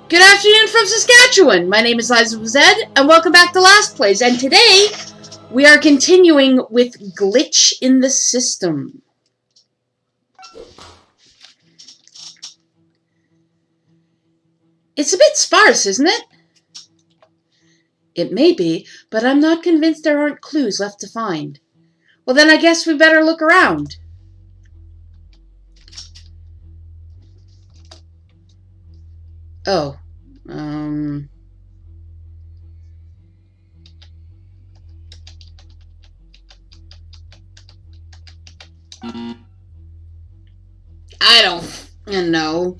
Good afternoon from Saskatchewan. My name is LizaWithaZed, and welcome back to LastPlays. And today, we are continuing with Glitch in the System. It's a bit sparse, isn't it? It may be, but I'm not convinced there aren't clues left to find. Well, then I guess we better look around. Oh. I don't know.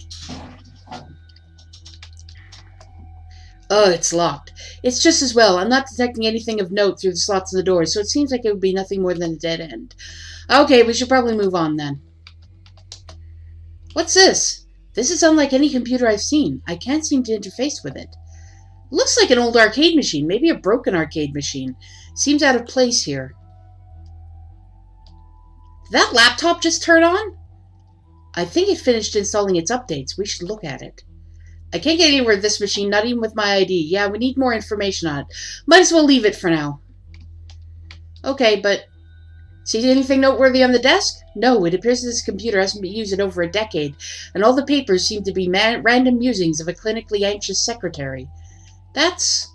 Oh, it's locked. It's just as well. I'm not detecting anything of note through the slots in the doors, so it seems like it would be nothing more than a dead end. Okay, we should probably move on then. What's this? This is unlike any computer I've seen. I can't seem to interface with it. Looks like an old arcade machine, maybe a broken arcade machine. Seems out of place here. Did that laptop just turn on? I think it finished installing its updates. We should look at it. I can't get anywhere with this machine, not even with my ID. Yeah, we need more information on it. Might as well leave it for now. Okay, but... see anything noteworthy on the desk? No, it appears this computer hasn't been used in over a decade, and all the papers seem to be random musings of a clinically anxious secretary. That's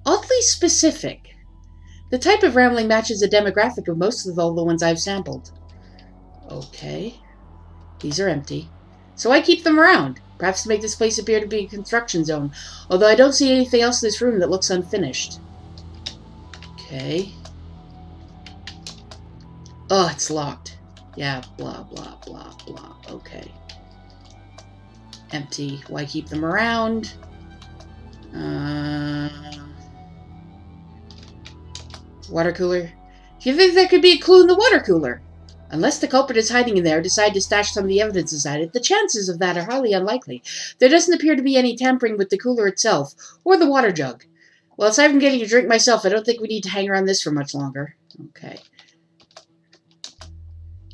oddly specific. The type of rambling matches the demographic of most of all the ones I've sampled. Okay. These are empty. So I keep them around, perhaps to make this place appear to be a construction zone, although I don't see anything else in this room that looks unfinished. Okay. Oh, it's locked. Yeah, blah, blah, blah, blah. Okay. Empty. Why keep them around? Water cooler. Do you think there could be a clue in the water cooler? Unless the culprit is hiding in there, decide to stash some of the evidence inside it, the chances of that are highly unlikely. There doesn't appear to be any tampering with the cooler itself, or the water jug. Well, aside from getting a drink myself, I don't think we need to hang around this for much longer. Okay.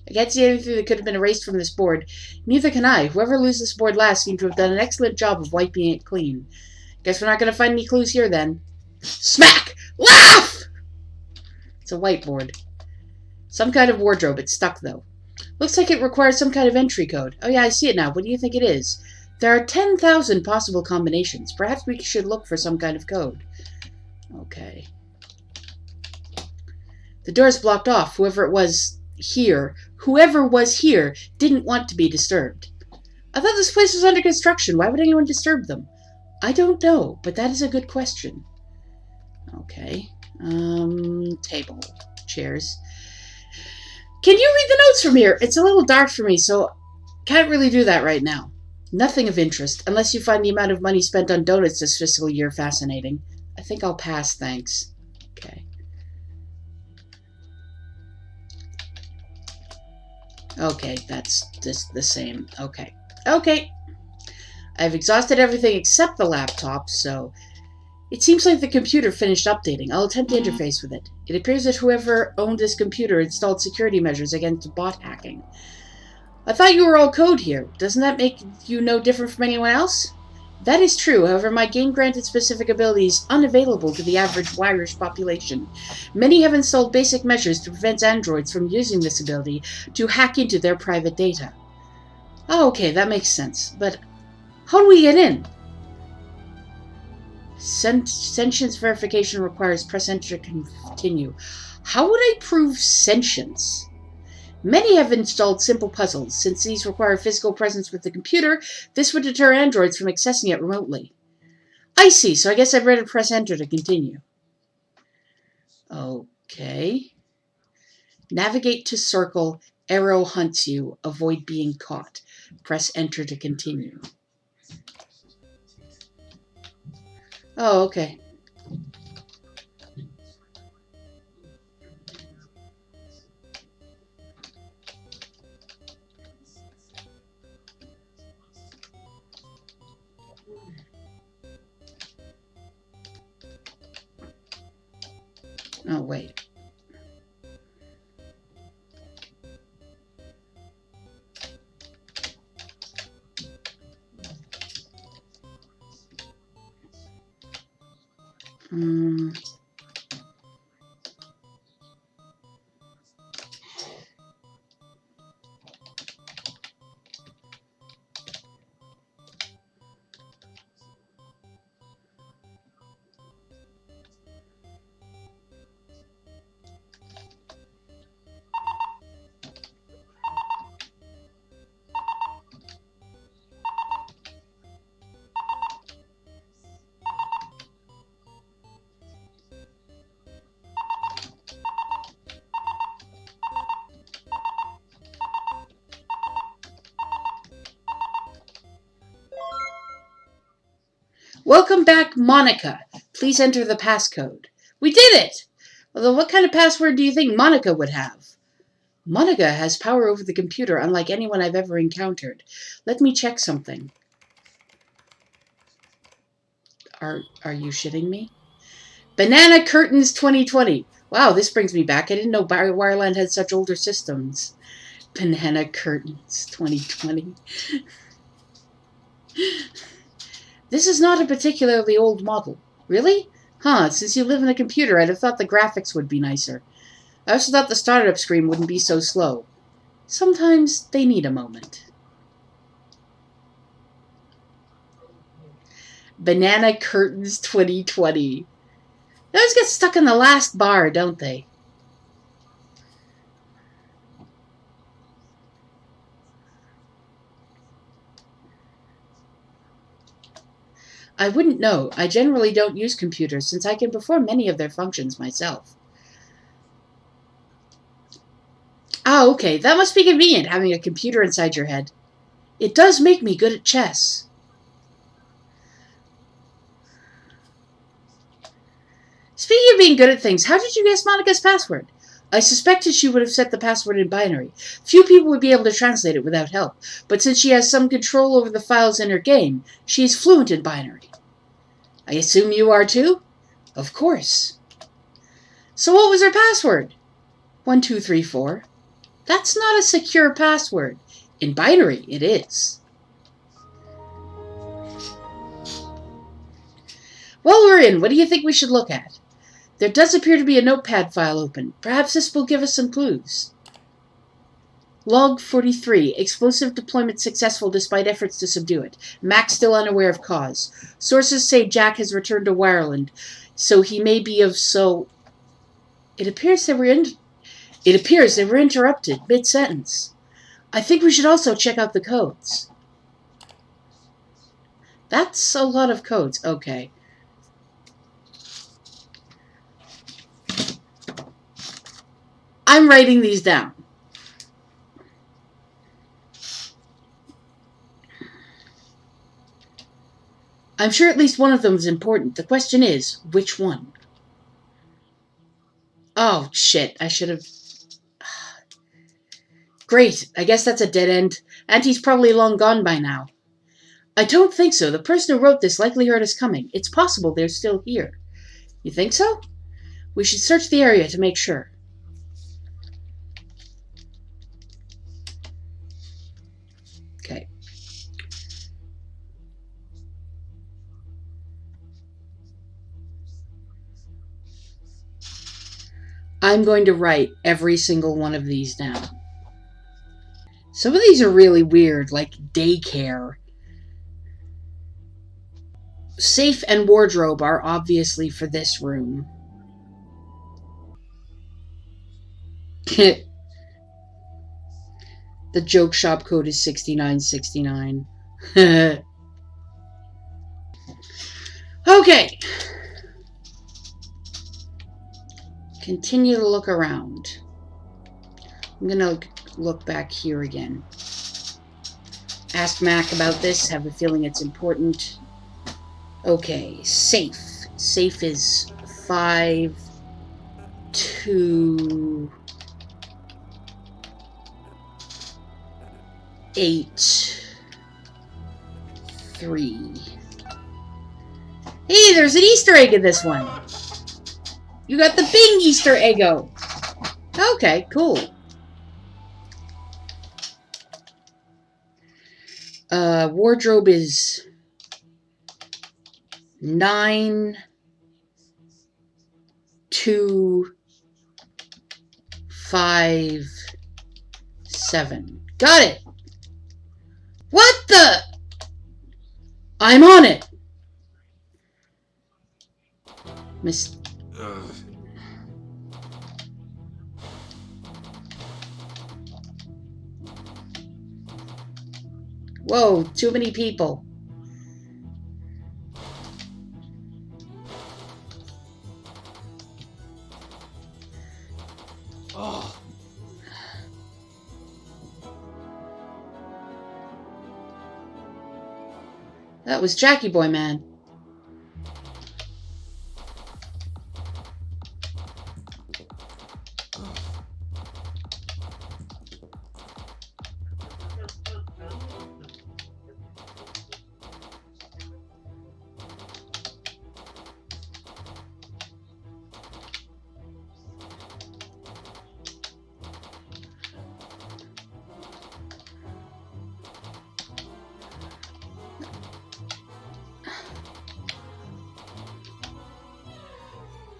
I can't see anything that could have been erased from this board. Neither can I. Whoever loses this board last seemed to have done an excellent job of wiping it clean. Guess we're not going to find any clues here, then. Smack! Laugh! It's a whiteboard. Some kind of wardrobe. It's stuck, though. Looks like it requires some kind of entry code. Oh yeah, I see it now. What do you think it is? There are 10,000 possible combinations. Perhaps we should look for some kind of code. Okay. The door is blocked off. Whoever was here didn't want to be disturbed. I thought this place was under construction. Why would anyone disturb them? I don't know, but that is a good question. Okay. Table. Chairs. Can you read the notes from here? It's a little dark for me, so can't really do that right now. Nothing of interest, unless you find the amount of money spent on donuts this fiscal year fascinating. I think I'll pass, thanks. Okay. Okay, that's just the same. Okay. Okay. I've exhausted everything except the laptop, so... it seems like the computer finished updating. I'll attempt to interface with it. It appears that whoever owned this computer installed security measures against bot hacking. I thought you were all code here. Doesn't that make you no different from anyone else? That is true, however, my game-granted specific ability is unavailable to the average Irish population. Many have installed basic measures to prevent androids from using this ability to hack into their private data. Oh, okay, that makes sense. But how do we get in? Sentience verification requires press enter to continue. How would I prove sentience? Many have installed simple puzzles. Since these require physical presence with the computer, this would deter androids from accessing it remotely. I see, so I guess I'd better press enter to continue. Okay. Navigate to circle. Arrow hunts you. Avoid being caught. Press enter to continue. Oh, okay. Oh, wait. Hmm. Welcome back, Monica. Please enter the passcode. We did it! Although, what kind of password do you think Monica would have? Monica has power over the computer unlike anyone I've ever encountered. Let me check something. Are you shitting me? Banana Curtains 2020. Wow, this brings me back. I didn't know Wireland had such older systems. Banana Curtains 2020. This is not a particularly old model. Really? Huh, since you live in a computer, I'd have thought the graphics would be nicer. I also thought the startup screen wouldn't be so slow. Sometimes they need a moment. Banana Curtains 2020. They always get stuck in the last bar, don't they? I wouldn't know. I generally don't use computers since I can perform many of their functions myself. Ah, okay. That must be convenient, having a computer inside your head. It does make me good at chess. Speaking of being good at things, how did you guess Monica's password? I suspected she would have set the password in binary. Few people would be able to translate it without help, but since she has some control over the files in her game, she is fluent in binary. I assume you are too? Of course. So what was her password? 1234. That's not a secure password. In binary, it is. While we're in, what do you think we should look at? There does appear to be a notepad file open. Perhaps this will give us some clues. Log 43. Explosive deployment successful despite efforts to subdue it. Max still unaware of cause. Sources say Jack has returned to Wireland, so he may be of so... It appears they were interrupted mid-sentence. I think we should also check out the codes. That's a lot of codes. Okay. I'm writing these down. I'm sure at least one of them is important. The question is, which one? Oh, shit. I should have... Great. I guess that's a dead end. Auntie's probably long gone by now. I don't think so. The person who wrote this likely heard us coming. It's possible they're still here. You think so? We should search the area to make sure. Okay. I'm going to write every single one of these down. Some of these are really weird, like daycare. Safe and wardrobe are obviously for this room. The joke shop code is 6969. Okay. Continue to look around. I'm gonna look back here again. Ask Mac about this. Have a feeling it's important. Okay, safe. Safe is 5, 2, 8, 3. Hey, there's an Easter egg in this one. You got the Bing Easter eggo. Okay, cool. Wardrobe is 9, 257. Got it! What the? I'm on it! Miss... Whoa, too many people. Oh. That was Jackie Boy Man.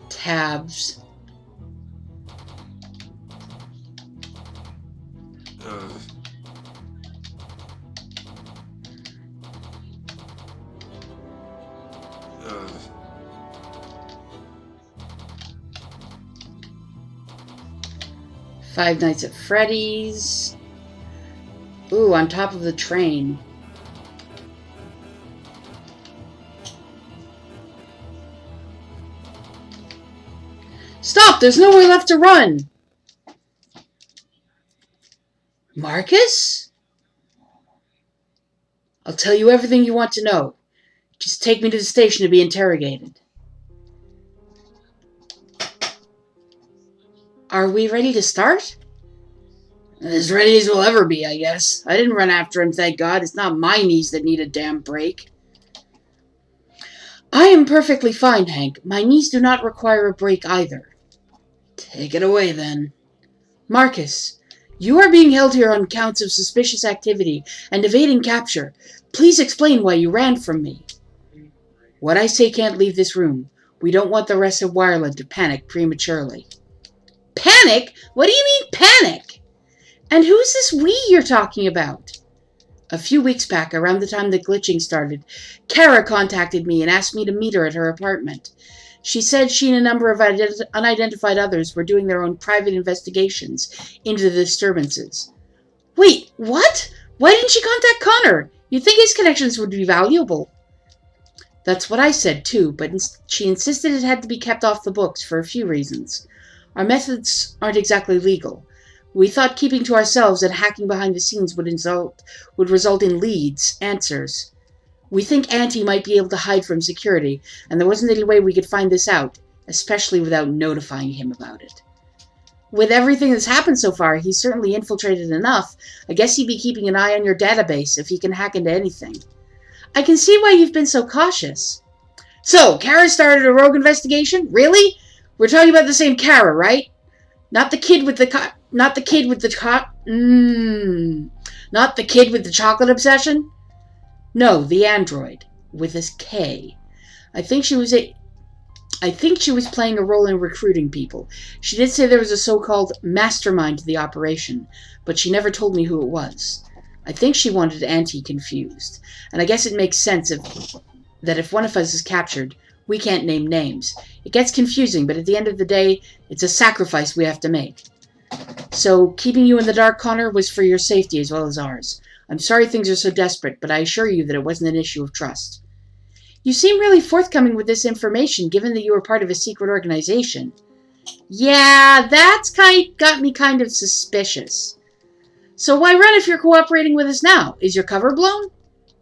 Tabs. Five Nights at Freddy's. Ooh, on top of the train. Stop! There's nowhere left to run! Marcus? I'll tell you everything you want to know. Just take me to the station to be interrogated. Are we ready to start? As ready as we'll ever be, I guess. I didn't run after him, thank God. It's not my knees that need a damn break. I am perfectly fine, Hank. My knees do not require a break either. Take it away, then. Marcus, you are being held here on counts of suspicious activity and evading capture. Please explain why you ran from me. What I say can't leave this room. We don't want the rest of Wireland to panic prematurely. Panic? What do you mean, panic? And who's this we you're talking about? A few weeks back, around the time the glitching started, Kara contacted me and asked me to meet her at her apartment. She said she and a number of unidentified others were doing their own private investigations into the disturbances. Wait, what? Why didn't she contact Connor? You'd think his connections would be valuable. That's what I said too, but she insisted it had to be kept off the books for a few reasons. Our methods aren't exactly legal. We thought keeping to ourselves and hacking behind the scenes would result in leads, answers. We think Auntie might be able to hide from security, and there wasn't any way we could find this out, especially without notifying him about it. With everything that's happened so far, he's certainly infiltrated enough. I guess he'd be keeping an eye on your database if he can hack into anything. I can see why you've been so cautious. So, Kara started a rogue investigation? Really? We're talking about the same Kara, right? Not the kid with the chocolate obsession? No, the android with a K. I think she was playing a role in recruiting people. She did say there was a so-called mastermind to the operation, but she never told me who it was. I think she wanted Auntie confused, and I guess it makes sense that if one of us is captured, we can't name names. It gets confusing, but at the end of the day, it's a sacrifice we have to make. So, keeping you in the dark, Connor, was for your safety as well as ours. I'm sorry things are so desperate, but I assure you that it wasn't an issue of trust. You seem really forthcoming with this information, given that you were part of a secret organization. Yeah, that's got me kind of suspicious. So why run if you're cooperating with us now? Is your cover blown?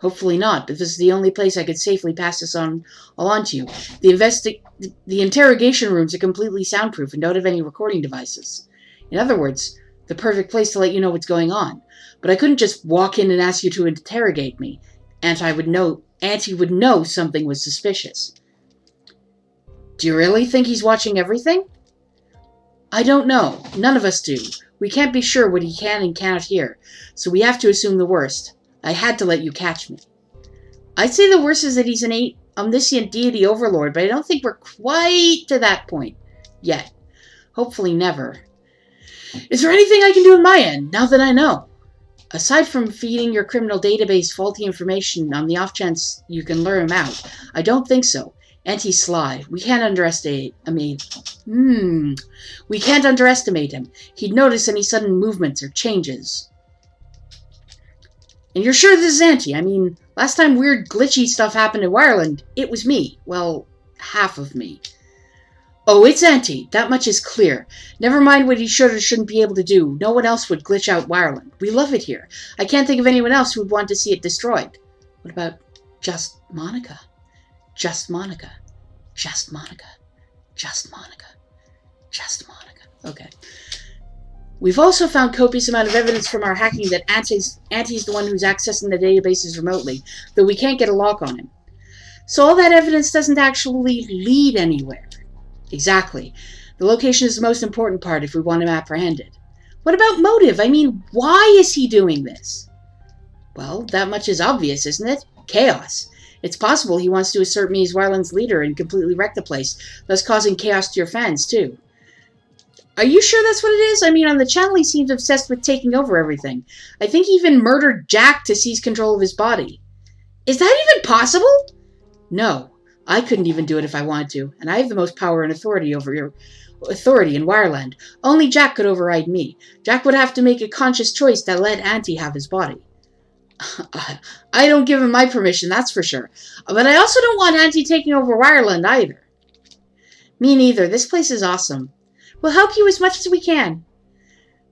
Hopefully not, but this is the only place I could safely pass this all on to you. The interrogation rooms are completely soundproof and don't have any recording devices. In other words, the perfect place to let you know what's going on. But I couldn't just walk in and ask you to interrogate me. Auntie would know something was suspicious. Do you really think he's watching everything? I don't know. None of us do. We can't be sure what he can and cannot hear, so we have to assume the worst. I had to let you catch me. I'd say the worst is that he's an omniscient deity overlord, but I don't think we're quite to that point. Yet. Hopefully never. Is there anything I can do on my end, now that I know? Aside from feeding your criminal database faulty information on the off chance you can lure him out, I don't think so. Auntie's sly. We can't underestimate We can't underestimate him. He'd notice any sudden movements or changes. And you're sure this is Auntie? I mean, last time weird glitchy stuff happened in Wireland, it was me. Well, half of me. Oh, it's Auntie. That much is clear. Never mind what he should or shouldn't be able to do. No one else would glitch out Wireland. We love it here. I can't think of anyone else who would want to see it destroyed. What about just Monica? Just Monica. Just Monica. Just Monica. Just Monica. Okay. We've also found copious amount of evidence from our hacking that Auntie's the one who's accessing the databases remotely, though we can't get a lock on him. So all that evidence doesn't actually lead anywhere. Exactly. The location is the most important part if we want him apprehended. What about motive? I mean, why is he doing this? Well, that much is obvious, isn't it? Chaos. It's possible he wants to assert me as Wireland's leader and completely wreck the place, thus causing chaos to your fans, too. Are you sure that's what it is? I mean, on the channel he seems obsessed with taking over everything. I think he even murdered Jack to seize control of his body. Is that even possible? No. I couldn't even do it if I wanted to, and I have the most power and authority in Wireland. Only Jack could override me. Jack would have to make a conscious choice to let Auntie have his body. I don't give him my permission, that's for sure. But I also don't want Auntie taking over Wireland either. Me neither. This place is awesome. We'll help you as much as we can.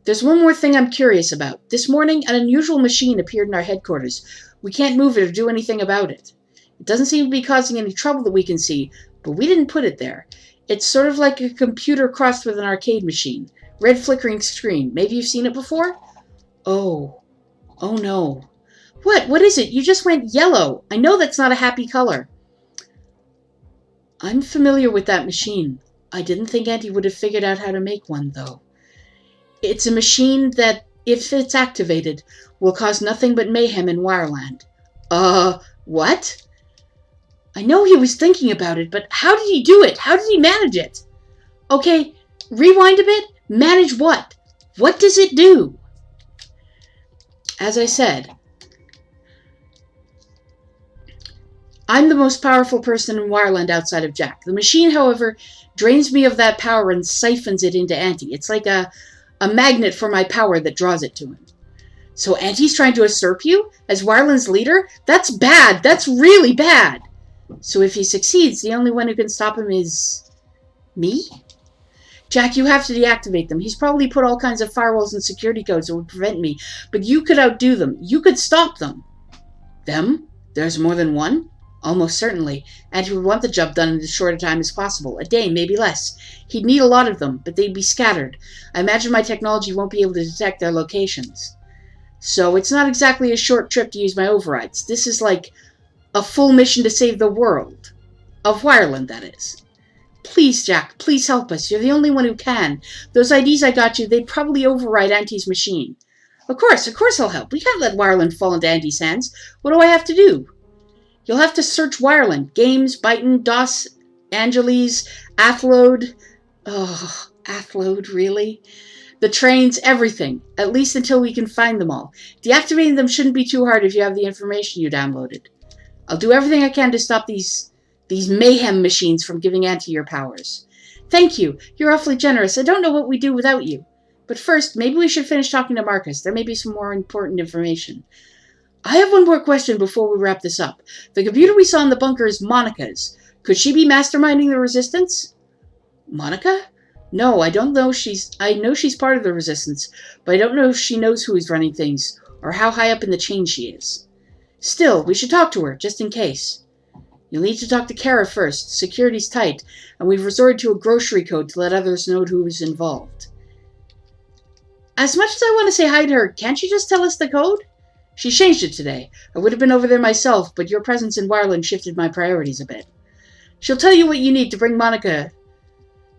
There's one more thing I'm curious about. This morning, an unusual machine appeared in our headquarters. We can't move it or do anything about it. It doesn't seem to be causing any trouble that we can see, but we didn't put it there. It's sort of like a computer crossed with an arcade machine. Red flickering screen. Maybe you've seen it before? Oh. Oh no. What? What is it? You just went yellow. I know that's not a happy color. I'm familiar with that machine. I didn't think Auntie would have figured out how to make one, though. It's a machine that, if it's activated, will cause nothing but mayhem in Wireland. What? I know he was thinking about it, but how did he do it? How did he manage it? Okay, rewind a bit. Manage what? What does it do? As I said, I'm the most powerful person in Wireland outside of Jack. The machine, however, drains me of that power and siphons it into Auntie. It's like a magnet for my power that draws it to him. So Auntie's trying to usurp you as Wireland's leader? That's bad. That's really bad. So if he succeeds, the only one who can stop him is me? Jack, you have to deactivate them. He's probably put all kinds of firewalls and security codes that would prevent me, but you could outdo them. You could stop them. Them? There's more than one? Almost certainly. Auntie would want the job done in as short a time as possible. A day, maybe less. He'd need a lot of them, but they'd be scattered. I imagine my technology won't be able to detect their locations. So it's not exactly a short trip to use my overrides. This is like a full mission to save the world. Of Wireland, that is. Please, Jack, please help us. You're the only one who can. Those IDs I got you, they'd probably override Auntie's machine. Of course I'll help. We can't let Wireland fall into Auntie's hands. What do I have to do? You'll have to search Wireland. Games, Byton, DOS, Angeles, Athlode. Oh, Athlode, really? The trains, everything. At least until we can find them all. Deactivating them shouldn't be too hard if you have the information you downloaded. I'll do everything I can to stop these mayhem machines from giving Auntie your powers. Thank you. You're awfully generous. I don't know what we'd do without you. But first, maybe we should finish talking to Marcus. There may be some more important information. I have one more question before we wrap this up. The computer we saw in the bunker is Monica's. Could she be masterminding the Resistance? Monica? No, I don't know. I know she's part of the Resistance, but I don't know if she knows who is running things, or how high up in the chain she is. Still, we should talk to her, just in case. You'll need to talk to Kara first. Security's tight, and we've resorted to a grocery code to let others know who is involved. As much as I want to say hi to her, can't you just tell us the code? She changed it today. I would have been over there myself, but your presence in Wireland shifted my priorities a bit. She'll tell you what you need to bring Monica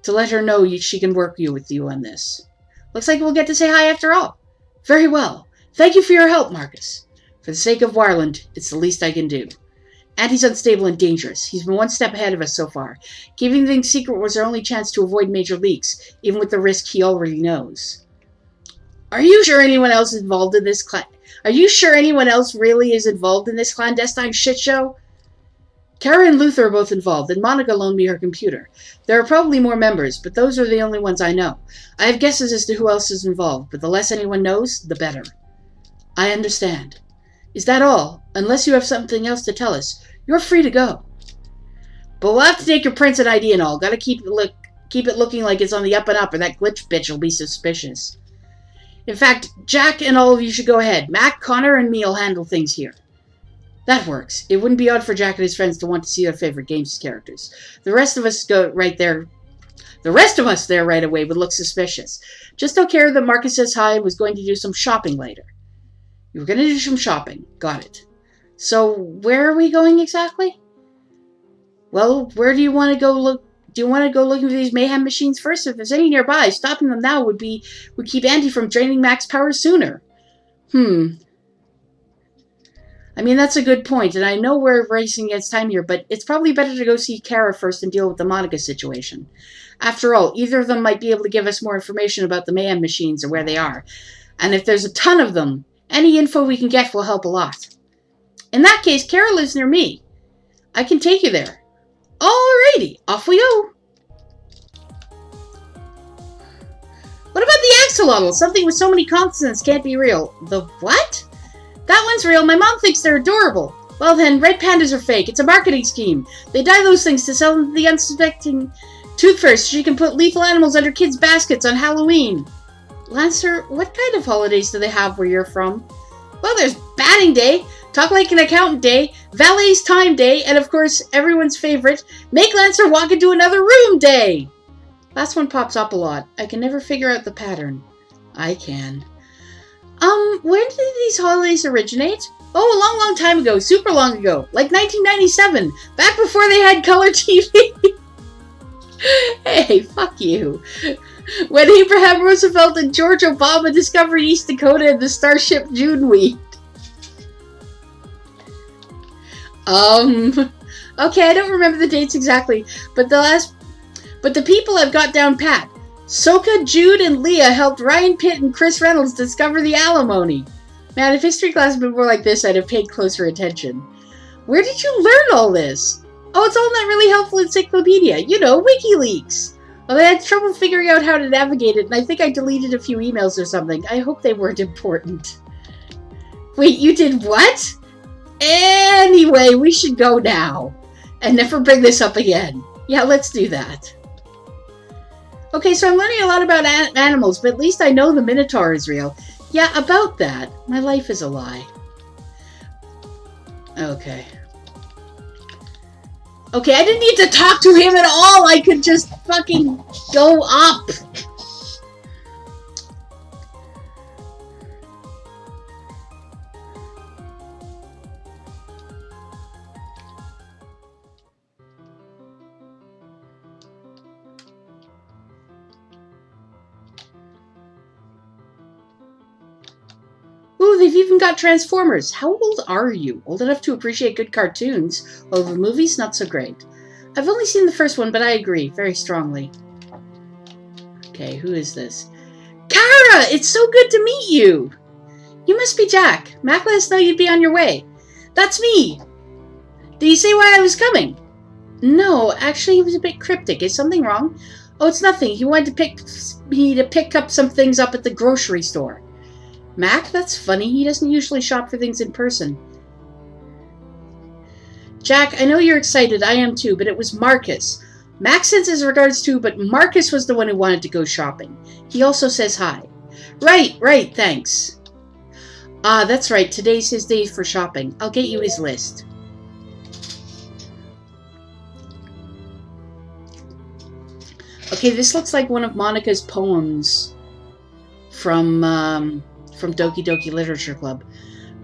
to let her know she can work with you on this. Looks like we'll get to say hi after all. Very well. Thank you for your help, Marcus. For the sake of Wireland, it's the least I can do. Andy's unstable and dangerous. He's been one step ahead of us so far. Keeping things secret was our only chance to avoid major leaks, even with the risk he already knows. Are you sure anyone else is involved in this Are you sure anyone else really is involved in this clandestine shit show? Kara and Luther are both involved, and Monica loaned me her computer. There are probably more members, but those are the only ones I know. I have guesses as to who else is involved, but the less anyone knows, the better. I understand. Is that all? Unless you have something else to tell us, you're free to go. But we'll have to take your prints and ID and all. Gotta keep it looking like it's on the up and up, or that glitch bitch will be suspicious. In fact, Jack and all of you should go ahead. Mac, Connor, and me will handle things here. That works. It wouldn't be odd for Jack and his friends to want to see their favorite games characters. The rest of us there right away would look suspicious. Just tell Kara that Marcus says hi and was going to do some shopping later. You were going to do some shopping. Got it. So, where are we going exactly? Well, where do you want to go look? Do you want to go looking for these mayhem machines first? If there's any nearby, stopping them now would keep Andy from draining Mac's power sooner. I mean, that's a good point, and I know we're racing against time here, but it's probably better to go see Kara first and deal with the Monica situation. After all, either of them might be able to give us more information about the mayhem machines or where they are. And if there's a ton of them, any info we can get will help a lot. In that case, Kara lives near me. I can take you there. Alrighty, off we go. What about the axolotl? Something with so many consonants can't be real. The what? That one's real. My mom thinks they're adorable. Well then, red pandas are fake. It's a marketing scheme. They dye those things to sell them to the unsuspecting toothfairs so she can put lethal animals under kids' baskets on Halloween. Lancer, what kind of holidays do they have where you're from? Well, there's batting day, talk like an accountant day, valet's time day, and of course, everyone's favorite, make Lancer walk into another room day. Last one pops up a lot. I can never figure out the pattern. I can. When did these holidays originate? Oh, a long, long time ago. Super long ago. Like 1997. Back before they had color TV. Hey, fuck you. When Abraham Roosevelt and George Obama discovered East Dakota and the starship Juneweed. Okay, I don't remember the dates exactly, but the people I've got down pat. Soka, Jude, and Leah helped Ryan Pitt and Chris Reynolds discover the alimony. Man, if history class had been more like this, I'd have paid closer attention. Where did you learn all this? Oh, it's all in that really helpful encyclopedia. You know, WikiLeaks. Well, I had trouble figuring out how to navigate it, and I think I deleted a few emails or something. I hope they weren't important. Wait, you did what? Anyway, we should go now. And never bring this up again. Yeah, let's do that. Okay, so I'm learning a lot about animals, but at least I know the Minotaur is real. Yeah, about that. My life is a lie. Okay. Okay, I didn't need to talk to him at all. I could just fucking go up. Ooh, they've even got Transformers. How old are you? Old enough to appreciate good cartoons, although the movies, not so great. I've only seen the first one, but I agree, very strongly. Okay, who is this? Kara! It's so good to meet you! You must be Jack. Mac let us know you'd be on your way. That's me! Did he say why I was coming? No, actually he was a bit cryptic. Is something wrong? Oh, it's nothing. He wanted to pick up some things up at the grocery store. Mac? That's funny. He doesn't usually shop for things in person. Jack, I know you're excited. I am too, but it was Marcus. Mac sends his regards too, but Marcus was the one who wanted to go shopping. He also says hi. Right, thanks. Ah, that's right. Today's his day for shopping. I'll get you his list. Okay, this looks like one of Monica's poems from Doki Doki Literature Club.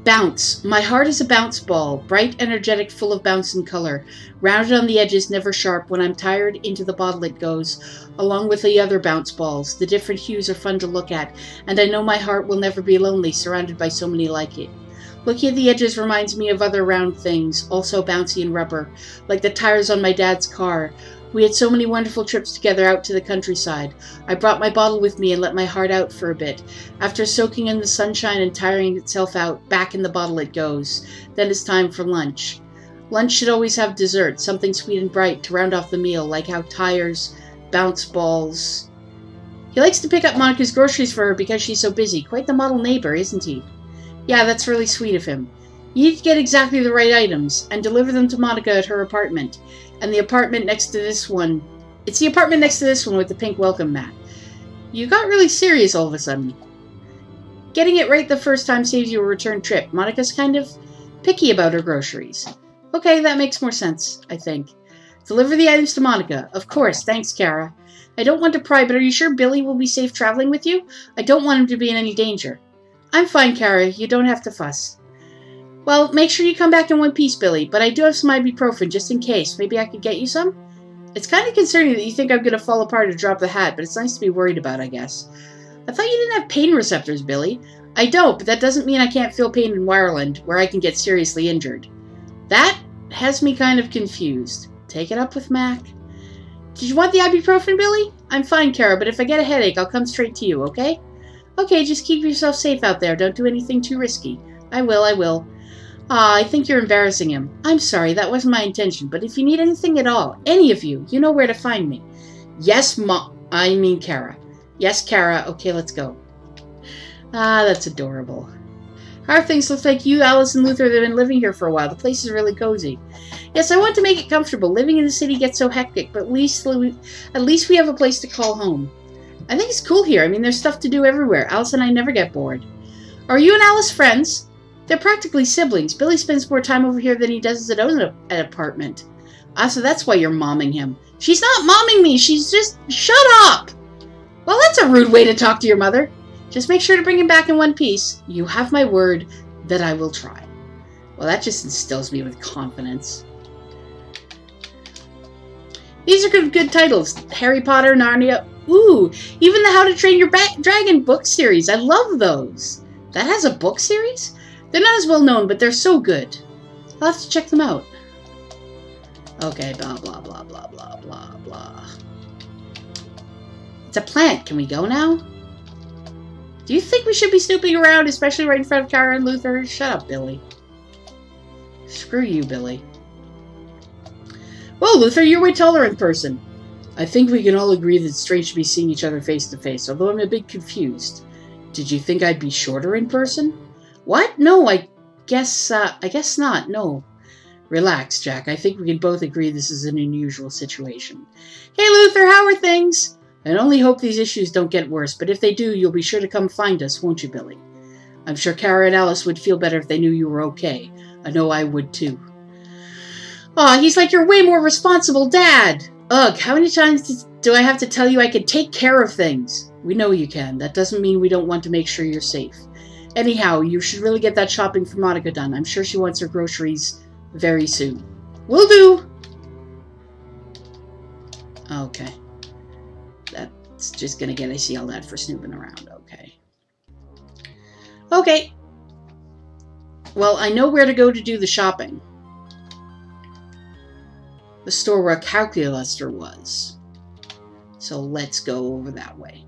Bounce. My heart is a bounce ball, bright, energetic, full of bounce and color. Rounded on the edges, never sharp. When I'm tired, into the bottle it goes, along with the other bounce balls. The different hues are fun to look at, and I know my heart will never be lonely, surrounded by so many like it. Looking at the edges reminds me of other round things, also bouncy and rubber, like the tires on my dad's car. We had so many wonderful trips together out to the countryside. I brought my bottle with me and let my heart out for a bit. After soaking in the sunshine and tiring itself out, back in the bottle it goes. Then it's time for lunch. Lunch should always have dessert, something sweet and bright to round off the meal, like how tires, bounce balls. He likes to pick up Monica's groceries for her because she's so busy. Quite the model neighbor, isn't he? Yeah, that's really sweet of him. You need to get exactly the right items and deliver them to Monica at her apartment. And the apartment next to this one. It's the apartment next to this one with the pink welcome mat. You got really serious all of a sudden. Getting it right the first time saves you a return trip. Monica's kind of picky about her groceries. Okay, that makes more sense, I think. Deliver the items to Monica. Of course, thanks, Kara. I don't want to pry, but are you sure Billy will be safe traveling with you? I don't want him to be in any danger. I'm fine, Kara. You don't have to fuss. Well, make sure you come back in one piece, Billy, but I do have some ibuprofen just in case. Maybe I could get you some? It's kind of concerning that you think I'm going to fall apart or drop the hat, but it's nice to be worried about, I guess. I thought you didn't have pain receptors, Billy. I don't, but that doesn't mean I can't feel pain in Wireland, where I can get seriously injured. That has me kind of confused. Take it up with Mac. Did you want the ibuprofen, Billy? I'm fine, Kara, but if I get a headache, I'll come straight to you, okay? Okay, just keep yourself safe out there. Don't do anything too risky. I will. Ah, I think you're embarrassing him. I'm sorry, that wasn't my intention, but if you need anything at all, any of you, you know where to find me. Yes, Kara. Yes, Kara. Okay, let's go. Ah, that's adorable. How are things? Looks like you, Alice, and Luther have been living here for a while. The place is really cozy. Yes, I want to make it comfortable. Living in the city gets so hectic, but at least we have a place to call home. I think it's cool here. I mean, there's stuff to do everywhere. Alice and I never get bored. Are you and Alice friends? They're practically siblings. Billy spends more time over here than he does at his own apartment. Ah, so that's why you're momming him. She's not momming me. She's just... Shut up! Well, that's a rude way to talk to your mother. Just make sure to bring him back in one piece. You have my word that I will try. Well, that just instills me with confidence. These are good titles. Harry Potter, Narnia. Ooh, even the How to Train Your Dragon book series. I love those. That has a book series? They're not as well known, but they're so good. I'll have to check them out. Okay, blah, blah, blah, blah, blah, blah, blah. It's a plant. Can we go now? Do you think we should be snooping around, especially right in front of Kara and Luther? Shut up, Billy. Screw you, Billy. Well, Luther, you're way taller in person. I think we can all agree that it's strange to be seeing each other face to face, although I'm a bit confused. Did you think I'd be shorter in person? What? No, I guess not, no. Relax, Jack. I think we can both agree this is an unusual situation. Hey, Luther, how are things? I only hope these issues don't get worse, but if they do, you'll be sure to come find us, won't you, Billy? I'm sure Kara and Alice would feel better if they knew you were okay. I know I would, too. Aw, he's like your way more responsible dad. Ugh, how many times do I have to tell you I can take care of things? We know you can. That doesn't mean we don't want to make sure you're safe. Anyhow, you should really get that shopping for Monica done. I'm sure she wants her groceries very soon. Will do! Okay. That's just gonna get us yelled at for snooping around. Okay. Okay. Well, I know where to go to do the shopping. The store where a calculator was. So let's go over that way.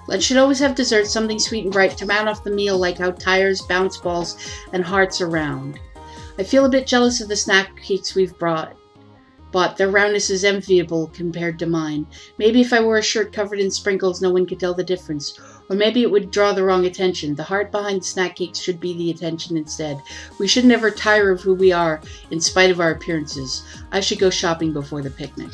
Lunch should always have dessert, something sweet and bright to round off the meal, like how tires, bounce balls, and hearts are round. I feel a bit jealous of the snack cakes we've bought. Their roundness is enviable compared to mine. Maybe if I wore a shirt covered in sprinkles, no one could tell the difference. Or maybe it would draw the wrong attention. The heart behind the snack cakes should be the attention instead. We should never tire of who we are, in spite of our appearances. I should go shopping before the picnic.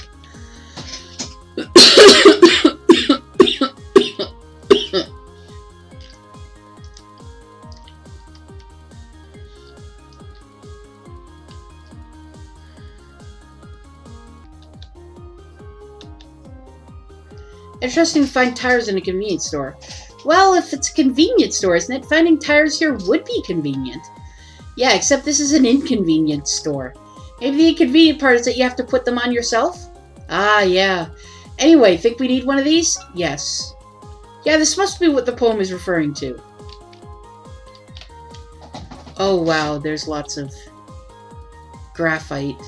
Interesting to find tires in a convenience store. Well, if it's a convenience store, isn't it? Finding tires here would be convenient. Yeah, except this is an inconvenience store. Maybe the inconvenient part is that you have to put them on yourself? Ah, yeah. Anyway, think we need one of these? Yes. Yeah, this must be what the poem is referring to. Oh, wow, there's lots of graphite.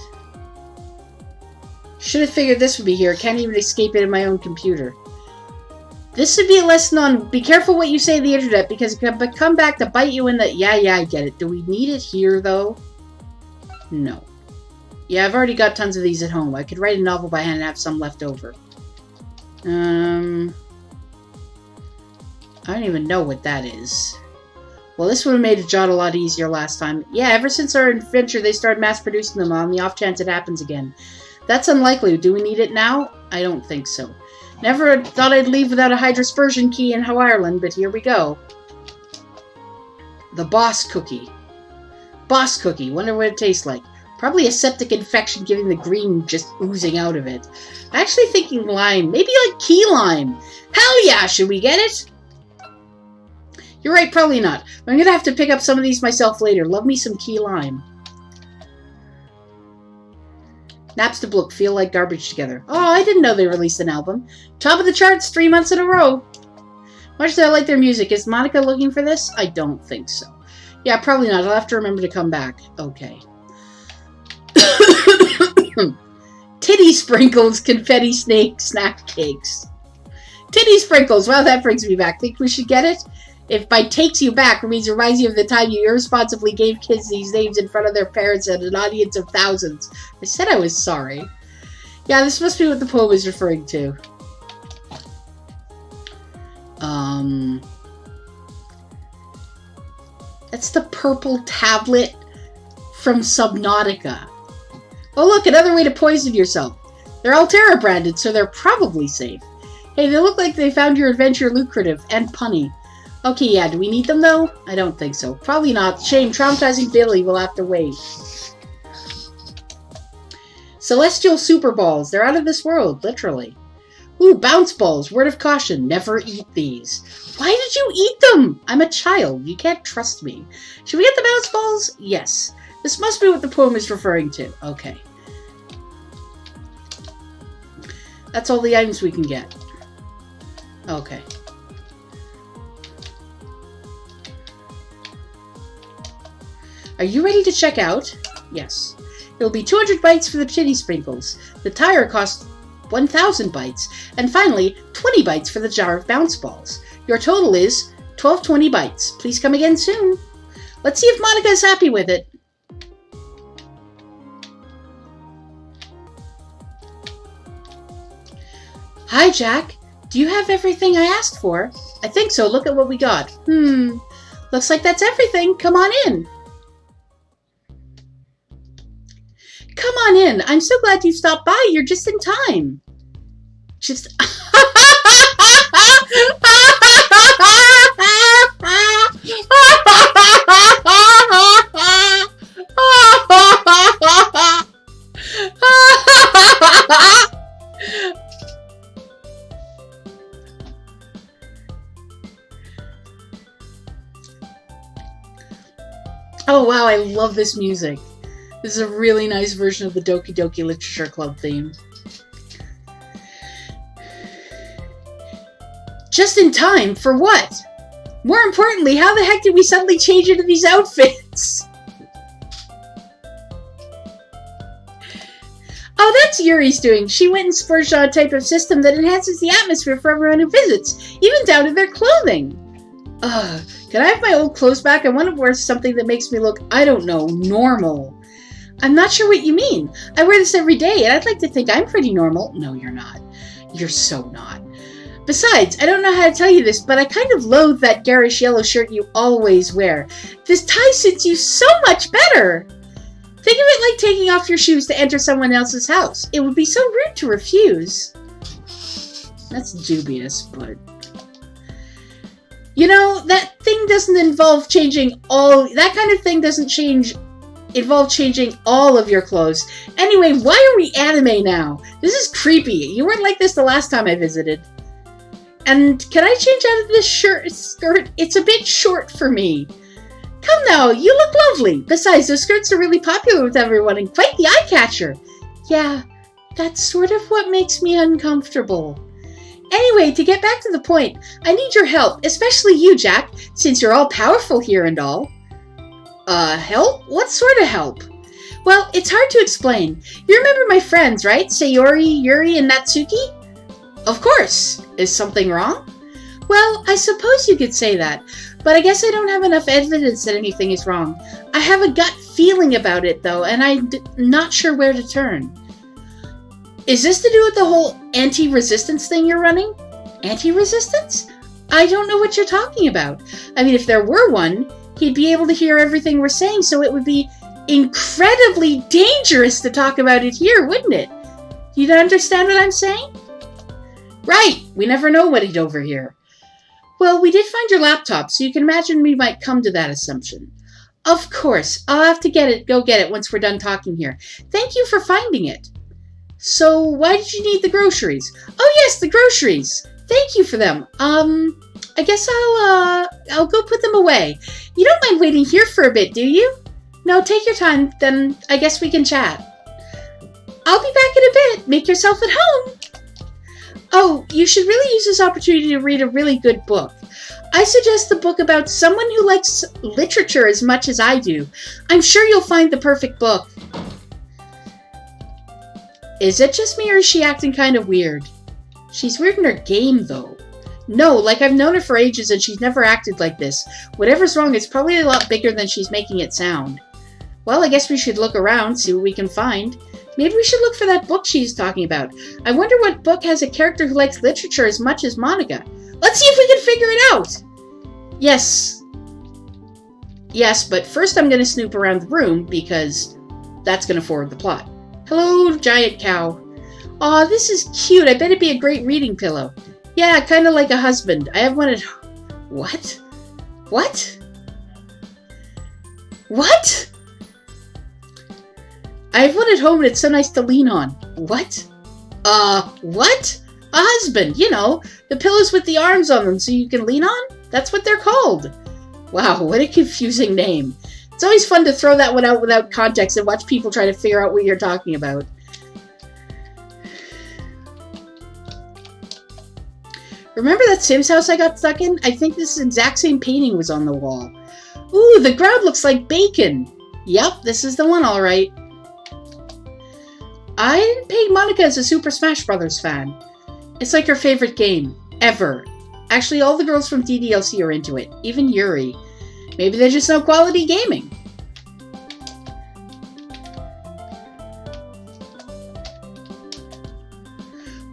Should have figured this would be here. Can't even escape it in my own computer. This would be a lesson on be careful what you say on the internet because it can come back to bite you in the... Yeah, I get it. Do we need it here, though? No. Yeah, I've already got tons of these at home. I could write a novel by hand and have some left over. I don't even know what that is. Well, this would have made a job a lot easier last time. Yeah, ever since our adventure, they started mass-producing them on the off chance it happens again. That's unlikely. Do we need it now? I don't think so. Never thought I'd leave without a hydrospersion key in Ireland, but here we go. The boss cookie. Boss cookie. Wonder what it tastes like. Probably a septic infection giving the green just oozing out of it. I'm actually thinking lime. Maybe like key lime. Hell yeah, should we get it? You're right, probably not. I'm gonna have to pick up some of these myself later. Love me some key lime. Napster Book feel like garbage together. Oh, I didn't know they released an album. Top of the charts 3 months in a row. Much as I like their music, is Monica looking for this? I don't think so. Yeah, probably not. I'll have to remember to come back. Okay. Titty sprinkles, confetti snake, snack cakes. Titty sprinkles. Wow, that brings me back. Think we should get it? If by takes you back means reminds you of the time you irresponsibly gave kids these names in front of their parents and an audience of thousands. I said I was sorry. Yeah, this must be what the poem is referring to. That's the purple tablet from Subnautica. Oh look, another way to poison yourself. They're Altera branded, so they're probably safe. Hey, they look like they found your adventure lucrative and punny. Okay, yeah, do we need them though? I don't think so. Probably not. Shame, traumatizing Billy will have to wait. Celestial super balls. They're out of this world, literally. Ooh, bounce balls. Word of caution. Never eat these. Why did you eat them? I'm a child. You can't trust me. Should we get the bounce balls? Yes. This must be what the poem is referring to. Okay. That's all the items we can get. Okay. Are you ready to check out? Yes. It'll be 200 bytes for the titty sprinkles. The tire costs 1,000 bytes. And finally, 20 bytes for the jar of bounce balls. Your total is 1220 bytes. Please come again soon. Let's see if Monica is happy with it. Hi, Jack. Do you have everything I asked for? I think so. Look at what we got. Looks like that's everything. Come on in. Come on in. I'm so glad you stopped by. You're just in time. Just... Oh wow, I love this music. This is a really nice version of the Doki Doki Literature Club theme. Just in time? For what? More importantly, how the heck did we suddenly change into these outfits? Oh, that's Yuri's doing. She went and splurged on a type of system that enhances the atmosphere for everyone who visits, even down to their clothing. Ugh, can I have my old clothes back? I want to wear something that makes me look, I don't know, normal. I'm not sure what you mean. I wear this every day, and I'd like to think I'm pretty normal. No, you're not. You're so not. Besides, I don't know how to tell you this, but I kind of loathe that garish yellow shirt you always wear. This tie suits you so much better. Think of it like taking off your shoes to enter someone else's house. It would be so rude to refuse. That's dubious, but... You know, that thing doesn't involve changing all... That kind of thing doesn't involve changing all of your clothes. Anyway, why are we anime now? This is creepy. You weren't like this the last time I visited. And can I change out of this skirt? It's a bit short for me. Come now, you look lovely. Besides, those skirts are really popular with everyone and quite the eye-catcher. Yeah, that's sort of what makes me uncomfortable. Anyway, to get back to the point, I need your help, especially you, Jack, since you're all-powerful here and all. Help? What sort of help? Well, it's hard to explain. You remember my friends, right? Sayori, Yuri, and Natsuki? Of course. Is something wrong? Well, I suppose you could say that, but I guess I don't have enough evidence that anything is wrong. I have a gut feeling about it, though, and I'm not sure where to turn. Is this to do with the whole anti-resistance thing you're running? Anti-resistance? I don't know what you're talking about. I mean, if there were one, he'd be able to hear everything we're saying, so it would be incredibly dangerous to talk about it here, wouldn't it? You understand what I'm saying? Right, we never know what he'd overhear. Well, we did find your laptop, so you can imagine we might come to that assumption. Of course, I'll have to go get it once we're done talking here. Thank you for finding it. So, why did you need the groceries? Oh yes, the groceries! Thank you for them. I guess I'll go put them away. You don't mind waiting here for a bit, do you? No, take your time, then I guess we can chat. I'll be back in a bit. Make yourself at home. Oh, you should really use this opportunity to read a really good book. I suggest a book about someone who likes literature as much as I do. I'm sure you'll find the perfect book. Is it just me or is she acting kind of weird? She's weird in her game, though. No, like I've known her for ages and she's never acted like this. Whatever's wrong, it's probably a lot bigger than she's making it sound. Well, I guess we should look around, see what we can find. Maybe we should look for that book she's talking about. I wonder what book has a character who likes literature as much as Monica. Let's see if we can figure it out! Yes. Yes, but first I'm going to snoop around the room because that's going to forward the plot. Hello, giant cow. Aw, this is cute. I bet it'd be a great reading pillow. Yeah, kind of like a husband. I have one at... What? What? What? I have one at home and it's so nice to lean on. What? What? A husband, you know, the pillows with the arms on them so you can lean on? That's what they're called. Wow, what a confusing name. It's always fun to throw that one out without context and watch people try to figure out what you're talking about. Remember that Sims house I got stuck in? I think this exact same painting was on the wall. Ooh, the ground looks like bacon. Yep, this is the one, all right. I didn't peg Monica as a Super Smash Bros. Fan. It's like her favorite game, ever. Actually, all the girls from DDLC are into it, even Yuri. Maybe they just know quality gaming.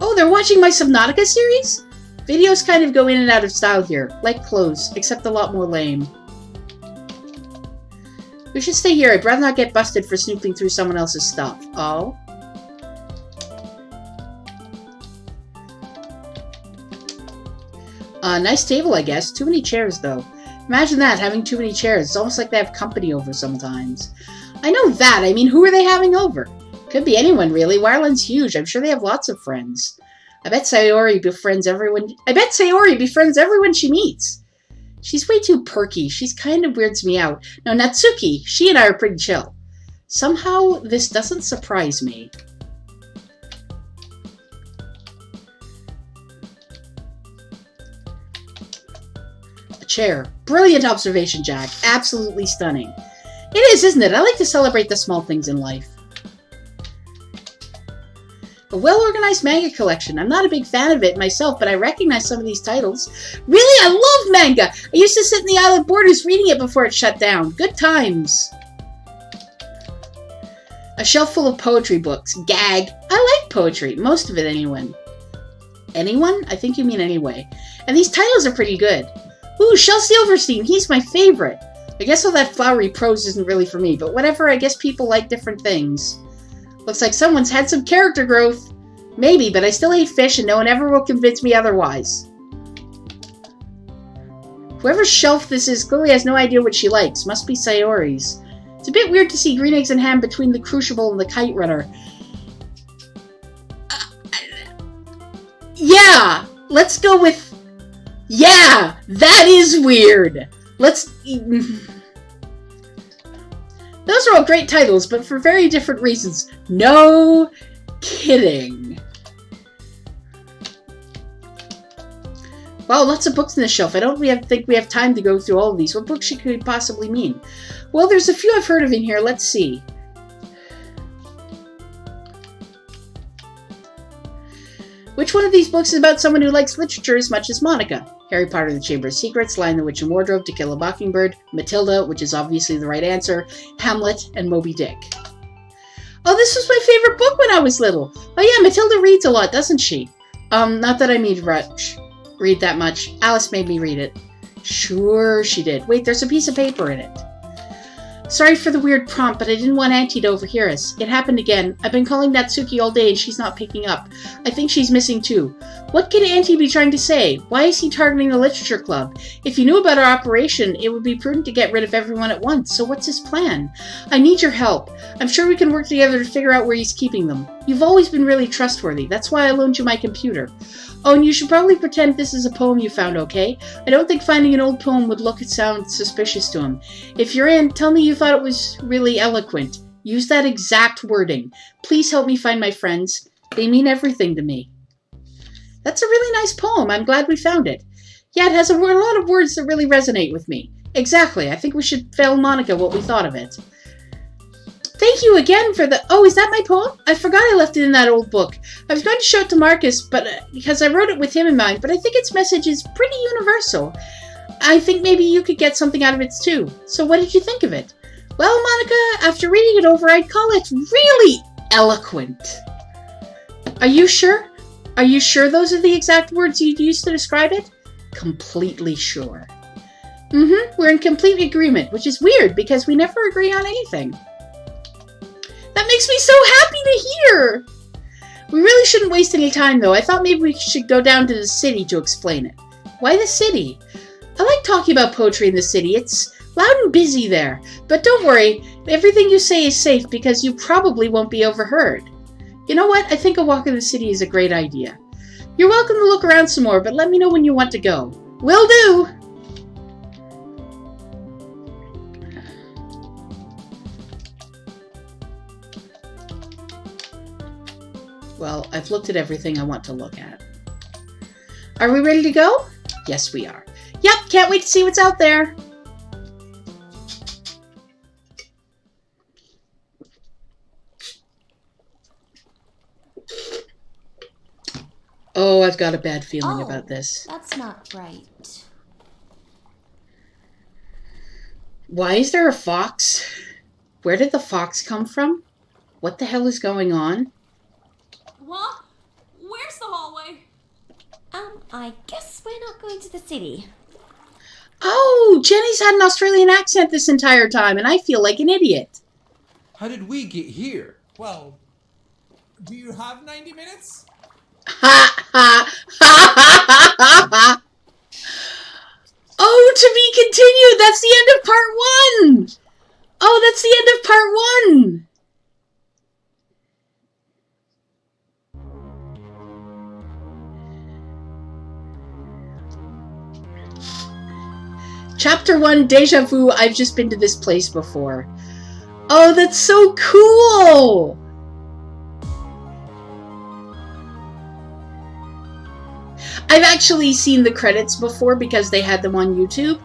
Oh, they're watching my Subnautica series? Videos kind of go in and out of style here, like clothes, except a lot more lame. We should stay here. I'd rather not get busted for snooping through someone else's stuff. Oh? Nice table, I guess. Too many chairs, though. Imagine that, having too many chairs. It's almost like they have company over sometimes. I know that. I mean, who are they having over? Could be anyone, really. Wireland's huge. I'm sure they have lots of friends. I bet Sayori befriends everyone she meets. She's way too perky. She's kind of weirds me out. No, Natsuki. She and I are pretty chill. Somehow, this doesn't surprise me. Chair. Brilliant observation, Jack. Absolutely stunning. It is, isn't it? I like to celebrate the small things in life. A well-organized manga collection. I'm not a big fan of it myself, but I recognize some of these titles. Really? I love manga! I used to sit in the Island Borders reading it before it shut down. Good times. A shelf full of poetry books. Gag. I like poetry. Most of it, anyway. Anyone? I think you mean anyway. And these titles are pretty good. Ooh, Shel Silverstein, he's my favorite. I guess all that flowery prose isn't really for me, but whatever, I guess people like different things. Looks like someone's had some character growth. Maybe, but I still hate fish and no one ever will convince me otherwise. Whoever's shelf this is clearly has no idea what she likes. Must be Sayori's. It's a bit weird to see green eggs and ham between the Crucible and the Kite Runner. Yeah! Let's go with Yeah, that is weird. Let's... Those are all great titles, but for very different reasons. No kidding. Wow, lots of books on the shelf. I don't think we have time to go through all of these. What books could it possibly mean? Well, there's a few I've heard of in here. Let's see. Which one of these books is about someone who likes literature as much as Monica? Harry Potter and the Chamber of Secrets, Lion, the Witch and Wardrobe, To Kill a Mockingbird, Matilda, which is obviously the right answer, Hamlet, and Moby Dick. Oh, this was my favorite book when I was little. Oh yeah, Matilda reads a lot, doesn't she? Not that I mean read that much. Alice made me read it. Sure she did. Wait, there's a piece of paper in it. Sorry for the weird prompt, but I didn't want Auntie to overhear us. It happened again. I've been calling Natsuki all day and she's not picking up. I think she's missing too. What could Auntie be trying to say? Why is he targeting the literature club? If he knew about our operation, it would be prudent to get rid of everyone at once. So what's his plan? I need your help. I'm sure we can work together to figure out where he's keeping them. You've always been really trustworthy. That's why I loaned you my computer. Oh, and you should probably pretend this is a poem you found, okay? I don't think finding an old poem would sound suspicious to him. If you're in, tell me you thought it was really eloquent. Use that exact wording. Please help me find my friends. They mean everything to me. That's a really nice poem. I'm glad we found it. Yeah, it has a lot of words that really resonate with me. Exactly. I think we should tell Monica what we thought of it. Thank you again for the... Oh, is that my poem? I forgot I left it in that old book. I was going to show it to Marcus, but because I wrote it with him in mind, but I think its message is pretty universal. I think maybe you could get something out of it too. So what did you think of it? Well, Monica, after reading it over, I'd call it really eloquent. Are you sure? Are you sure those are the exact words you'd use to describe it? Completely sure. We're in complete agreement, which is weird because we never agree on anything. That makes me so happy to hear! We really shouldn't waste any time, though. I thought maybe we should go down to the city to explain it. Why the city? I like talking about poetry in the city. It's loud and busy there. But don't worry, everything you say is safe because you probably won't be overheard. You know what? I think a walk in the city is a great idea. You're welcome to look around some more, but let me know when you want to go. Will do! Well, I've looked at everything I want to look at. Are we ready to go? Yes, we are. Yep, can't wait to see what's out there. Oh, I've got a bad feeling about this. That's not right. Why is there a fox? Where did the fox come from? What the hell is going on? What? Where's the hallway? I guess we're not going to the city. Oh, Jenny's had an Australian accent this entire time, and I feel like an idiot. How did we get here? Well, do you have 90 minutes? Ha ha ha ha ha ha! Oh, to be continued! That's the end of part 1! Oh, that's the end of part 1! Chapter 1, Deja Vu, I've just been to this place before. Oh, that's so cool! I've actually seen the credits before because they had them on YouTube.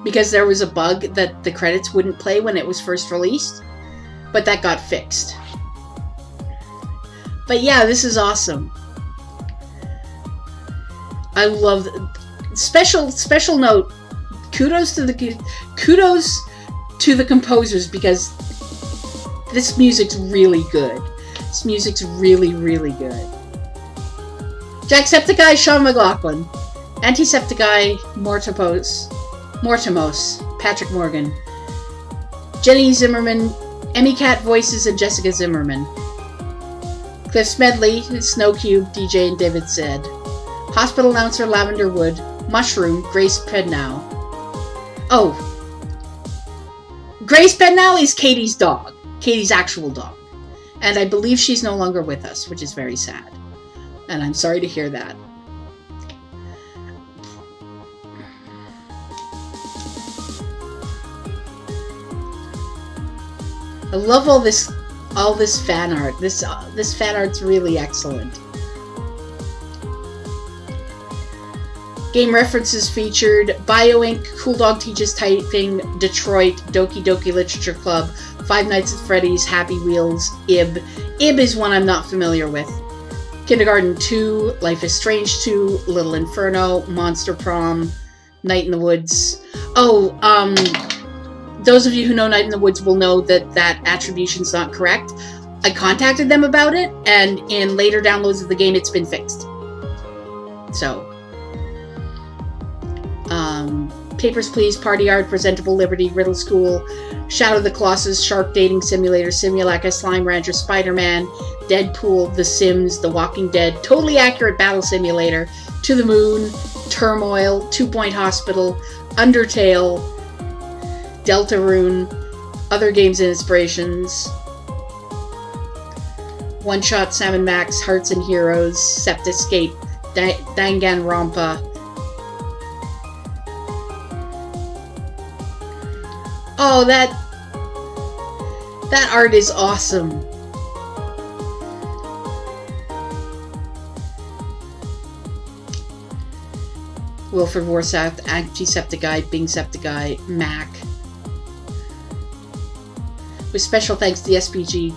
Because there was a bug that the credits wouldn't play when it was first released. But that got fixed. But yeah, this is awesome. I love... Special note. Kudos to the composers because this music's really good. This music's really, really good. Jacksepticeye, Sean McLaughlin. Antisepticeye, Mortimos, Patrick Morgan. Jenny Zimmerman, Emmy Cat Voices, and Jessica Zimmerman. Cliff Smedley, Snowcube, DJ, and David Zed. Hospital Announcer, Lavender Wood. Mushroom, Grace Pednow. Oh. Grace Pednow is Katie's dog. Katie's actual dog. And I believe she's no longer with us, which is very sad. And I'm sorry to hear that. I love all this fan art. This fan art's really excellent. Game references featured Bio Inc., Cool Dog Teaches Typing, Detroit, Doki Doki Literature Club, Five Nights at Freddy's, Happy Wheels, Ib. Ib is one I'm not familiar with. Kindergarten 2, Life is Strange 2, Little Inferno, Monster Prom, Night in the Woods. Oh, those of you who know Night in the Woods will know that that attribution's not correct. I contacted them about it, and in later downloads of the game, it's been fixed. So, Papers, Please, Party Art, Presentable Liberty, Riddle School, Shadow of the Colossus, Shark Dating Simulator, Simulacra, Slime Rancher, Spider-Man, Deadpool, The Sims, The Walking Dead, Totally Accurate Battle Simulator, To the Moon, Turmoil, 2 Point Hospital, Undertale, Deltarune, Other Games and Inspirations, One Shot, Sam & Max, Hearts and Heroes, Sept Escape, Danganronpa. Oh, that art is awesome. Wilfred Warsath, Antisepticeye, Bing Septiceye, Mac. With special thanks to the SPG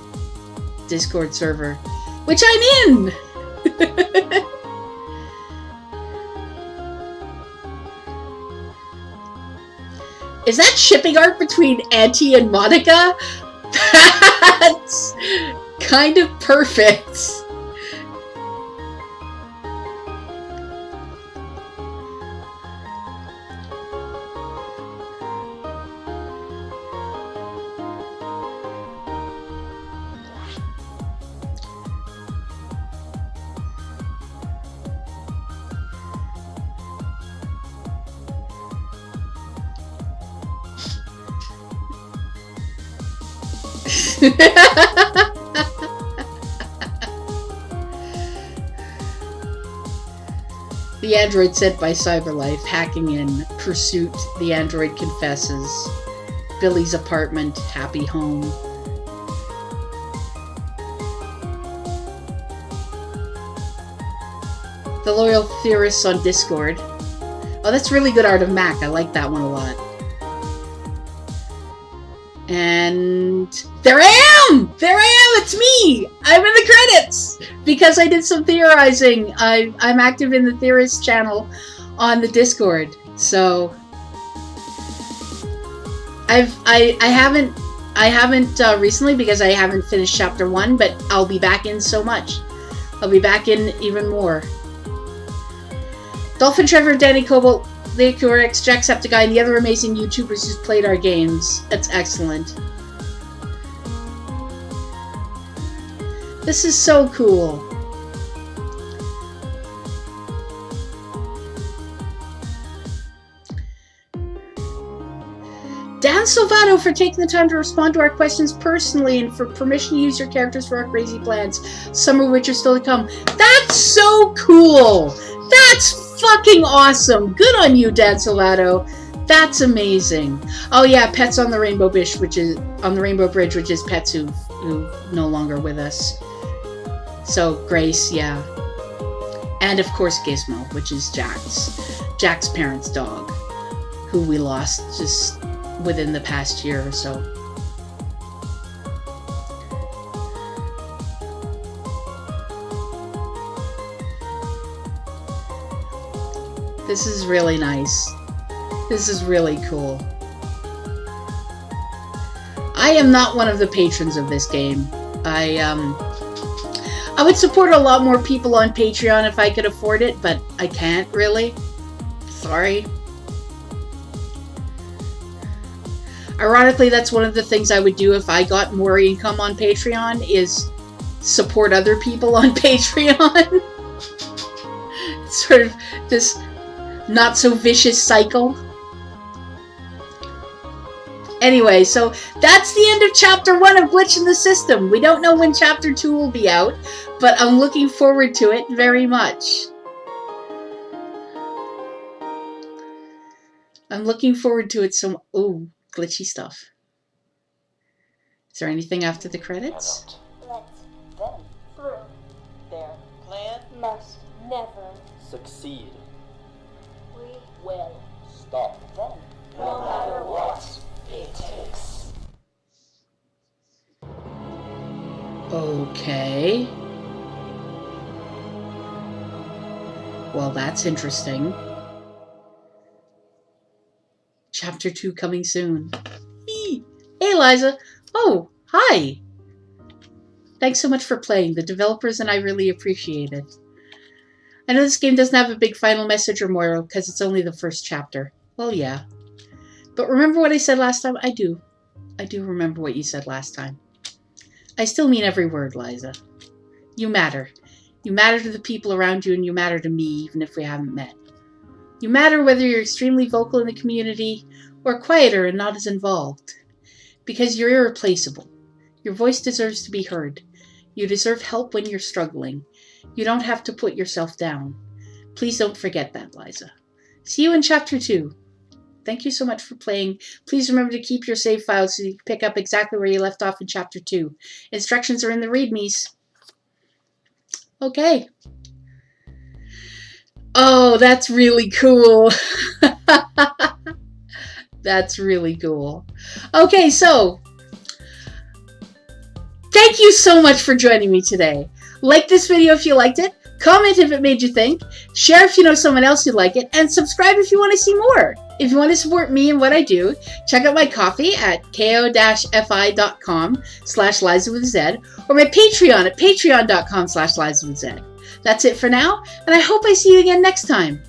Discord server, which I'm in! Is that shipping art between Auntie and Monica? That's kind of perfect. The android sent by Cyberlife, hacking in, pursuit, the android confesses, Billy's apartment, happy home. The Loyal Theorists on Discord. Oh, that's really good art of Mac. I like that one a lot. And there I am! There I am! It's me! I'm in the credits! Because I did some theorizing. I'm active in the Theorist channel on the Discord. So I haven't recently because I haven't finished chapter 1, but I'll be back in so much. I'll be back in even more. Dolphin Trevor, Danny Cobalt, LeoCurex, Jacksepticeye, and the other amazing YouTubers who's played our games. That's excellent. This is so cool. Dan Silvato for taking the time to respond to our questions personally and for permission to use your characters for our crazy plans, some of which are still to come. That's so cool! That's fucking awesome! Good on you, Dan Silvato. That's amazing. Oh yeah, Pets on the Rainbow Bridge, which is Pets who no longer with us. So Grace, yeah. And of course Gizmo, which is Jack's parents' dog, who we lost just within the past year or so. This is really nice. This is really cool. I am not one of the patrons of this game. I would support a lot more people on Patreon if I could afford it, but I can't really. Sorry. Ironically, that's one of the things I would do if I got more income on Patreon, is support other people on Patreon. It's sort of this not so vicious cycle. Anyway, so that's the end of Chapter 1 of Glitch in the System. We don't know when Chapter 2 will be out, but I'm looking forward to it very much. I'm looking forward to it so... Ooh, glitchy stuff. there anything after the credits? Let them through. Their plan must never Succeed. We will Stop them, no matter what it takes. Okay. Well, that's interesting. Chapter 2 coming soon. Hey, Liza. Oh, hi. Thanks so much for playing. The developers and I really appreciate it. I know this game doesn't have a big final message or moral because it's only the first chapter. Well, yeah. But remember what I said last time? I do. I do remember what you said last time. I still mean every word, Liza. You matter. You matter to the people around you, and you matter to me, even if we haven't met. You matter whether you're extremely vocal in the community or quieter and not as involved. Because you're irreplaceable. Your voice deserves to be heard. You deserve help when you're struggling. You don't have to put yourself down. Please don't forget that, Liza. See you in Chapter 2. Thank you so much for playing. Please remember to keep your save files so you can pick up exactly where you left off in Chapter 2. Instructions are in the readmes. Okay. Oh, that's really cool. That's really cool. Okay, so thank you so much for joining me today. Like this video if you liked it, comment if it made you think, share if you know someone else who'd like it, and subscribe if you want to see more. If you want to support me and what I do, check out my Ko-fi at ko-fi.com/LizaWithaZed or my Patreon at patreon.com/LizaWithaZed. That's it for now, and I hope I see you again next time.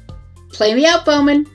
Play me out, Bowman.